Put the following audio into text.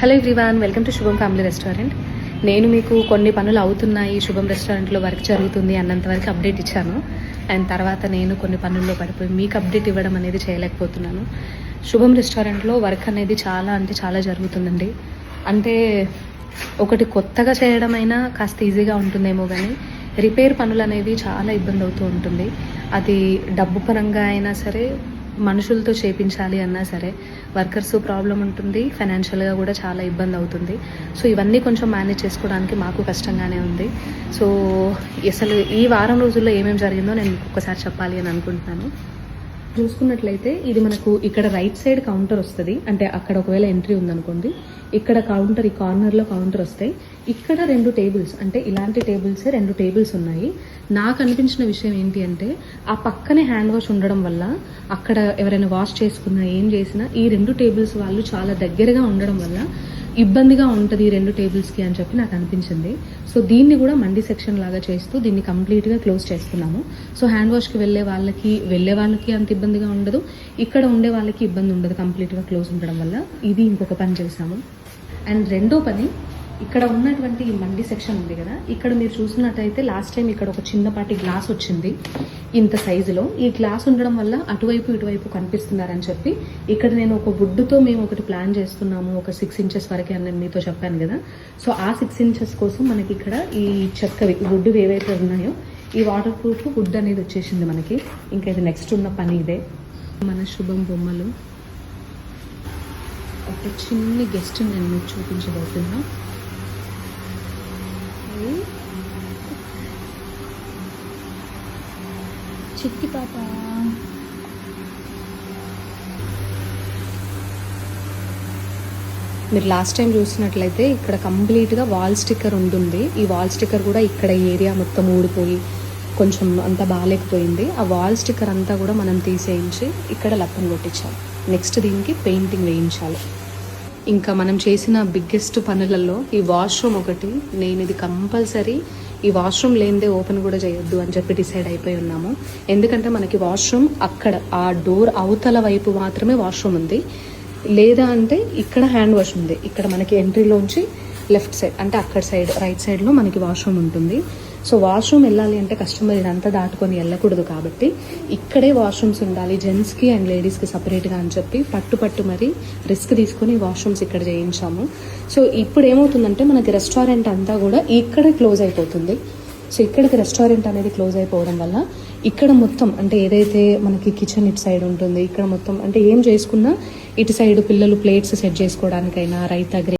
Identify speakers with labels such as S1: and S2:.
S1: Hello everyone, welcome to శుభం family restaurant. నేను మీకు కొన్ని పనులు అవుతున్నాయి, శుభం రెస్టారెంట్లో వర్క్ జరుగుతుంది అన్నంత వరకు అప్డేట్ ఇచ్చాను. అండ్ తర్వాత నేను కొన్ని పనుల్లో పడిపోయి మీకు అప్డేట్ ఇవ్వడం అనేది చేయలేకపోతున్నాను. శుభం రెస్టారెంట్లో వర్క్ అనేది చాలా జరుగుతుందండి. అంటే ఒకటి కొత్తగా చేయడం అయినా కాస్త ఈజీగా ఉంటుందేమో, కానీ రిపేర్ పనులు అనేవి చాలా ఇబ్బంది అవుతూ ఉంటుంది. అది డబ్బు పరంగా అయినా సరే, మనుషులతో చేపించాలి అన్నా సరే వర్కర్స్ ప్రాబ్లం ఉంటుంది, ఫైనాన్షియల్గా కూడా చాలా ఇబ్బంది అవుతుంది. సో ఇవన్నీ కొంచెం మేనేజ్ చేసుకోవడానికి మాకు కష్టంగానే ఉంది. సో అసలు ఈ వారం రోజుల్లో ఏమేమి జరిగిందో నేను మీకు ఒక్కసారి చెప్పాలి అని అనుకుంటున్నాను. చూసుకున్నట్లయితే ఇది మనకు ఇక్కడ రైట్ సైడ్ కౌంటర్ వస్తుంది. అంటే అక్కడ ఒకవేళ ఎంట్రీ ఉందనుకోండి, ఇక్కడ కౌంటర్, ఈ కార్నర్లో కౌంటర్ వస్తాయి. ఇక్కడ 2 టేబుల్స్, అంటే ఇలాంటి టేబుల్సే 2 టేబుల్స్ ఉన్నాయి. నాకు అనిపించిన విషయం ఏంటి అంటే, ఆ పక్కనే హ్యాండ్ వాష్ ఉండడం వల్ల అక్కడ ఎవరైనా వాష్ చేసుకున్నా ఏం చేసినా ఈ 2 టేబుల్స్ వాళ్ళు చాలా దగ్గరగా ఉండడం వల్ల ఇబ్బందిగా ఉంటుంది ఈ 2 టేబుల్స్కి అని చెప్పి నాకు అనిపించింది. సో దీన్ని కూడా మండీ సెక్షన్ లాగా చేస్తూ దీన్ని కంప్లీట్గా క్లోజ్ చేస్తున్నాము. సో హ్యాండ్ వాష్కి వెళ్ళే వాళ్ళకి అంత ఇబ్బందిగా ఉండదు, ఇక్కడ ఉండే వాళ్ళకి ఇబ్బంది ఉండదు కంప్లీట్గా క్లోజ్ ఉండడం వల్ల. ఇది ఇంకొక పని చేసాము. అండ్ రెండో పని, ఇక్కడ ఉన్నటువంటి ఈ మండీ సెక్షన్ ఉంది కదా, ఇక్కడ మీరు చూసినట్టయితే లాస్ట్ టైం ఇక్కడ ఒక చిన్నపాటి గ్లాస్ వచ్చింది ఇంత సైజులో. ఈ గ్లాస్ ఉండడం వల్ల అటువైపు ఇటువైపు కనిపిస్తున్నారని చెప్పి ఇక్కడ నేను ఒక వుడ్తో మేము ఒకటి ప్లాన్ చేస్తున్నాము, ఒక 6 ఇంచెస్ వరకే అని నేను మీతో చెప్పాను కదా. సో ఆ 6 ఇంచెస్ కోసం మనకి ఇక్కడ ఈ చెక్కవి వుడ్ ఏవైతే ఉన్నాయో ఈ వాటర్ ప్రూఫ్ వుడ్ అనేది వచ్చేసింది మనకి. ఇంకా ఇది నెక్స్ట్ ఉన్న పని ఇదే. మన శుభం బొమ్మలు ఒక చిన్న గెస్ట్ నేను మీకు చూపించబోతున్నా. చిట్టి పాప, మీరు లాస్ట్ టైం చూసినట్లయితే ఇక్కడ కంప్లీట్గా వాల్ స్టిక్కర్ ఉంటుంది. ఈ వాల్ స్టిక్కర్ కూడా ఇక్కడ ఏరియా మొత్తం ఊడిపోయి కొంచెం అంతా బాగాలేకపోయింది. ఆ వాల్ స్టిక్కర్ అంతా కూడా మనం తీసేయించి ఇక్కడ లప్పని కొట్టించాం. నెక్స్ట్ దీనికి పెయింటింగ్ వేయించాలి. ఇంకా మనం చేసిన బిగ్గెస్ట్ పనులలో ఈ వాష్రూమ్ ఒకటి. నేను ఇది కంపల్సరీ ఈ వాష్రూమ్ లేనిదే ఓపెన్ కూడా చేయొద్దు అని చెప్పి డిసైడ్ అయిపోయి ఉన్నాము. ఎందుకంటే మనకి వాష్రూమ్ అక్కడ ఆ డోర్ అవతల వైపు మాత్రమే వాష్రూమ్ ఉంది. లేదా అంటే ఇక్కడ హ్యాండ్ వాష్ ఉంది. ఇక్కడ మనకి ఎంట్రీలోంచి లెఫ్ట్ సైడ్, అంటే అక్కడ సైడ్ రైట్ సైడ్లో మనకి వాష్రూమ్ ఉంటుంది. సో వాష్రూమ్ వెళ్ళాలి అంటే కస్టమర్ ఇదంతా దాటుకొని వెళ్ళకూడదు, కాబట్టి ఇక్కడే వాష్రూమ్స్ ఉండాలి జెంట్స్కి అండ్ లేడీస్కి సపరేట్గా అని చెప్పి పట్టు మరి రిస్క్ తీసుకొని వాష్రూమ్స్ ఇక్కడ చేయించాము. సో ఇప్పుడు ఏమవుతుందంటే మనకి రెస్టారెంట్ అంతా కూడా ఇక్కడే క్లోజ్ అయిపోతుంది. సో ఇక్కడికి రెస్టారెంట్ అనేది క్లోజ్ అయిపోవడం వల్ల ఇక్కడ మొత్తం, అంటే ఏదైతే మనకి కిచెన్ ఇటు సైడ్ ఉంటుంది, ఇక్కడ మొత్తం అంటే ఏం చేసుకున్నా ఇటు సైడ్ పిల్లలు ప్లేట్స్ సెట్ చేసుకోవడానికైనా, రైతా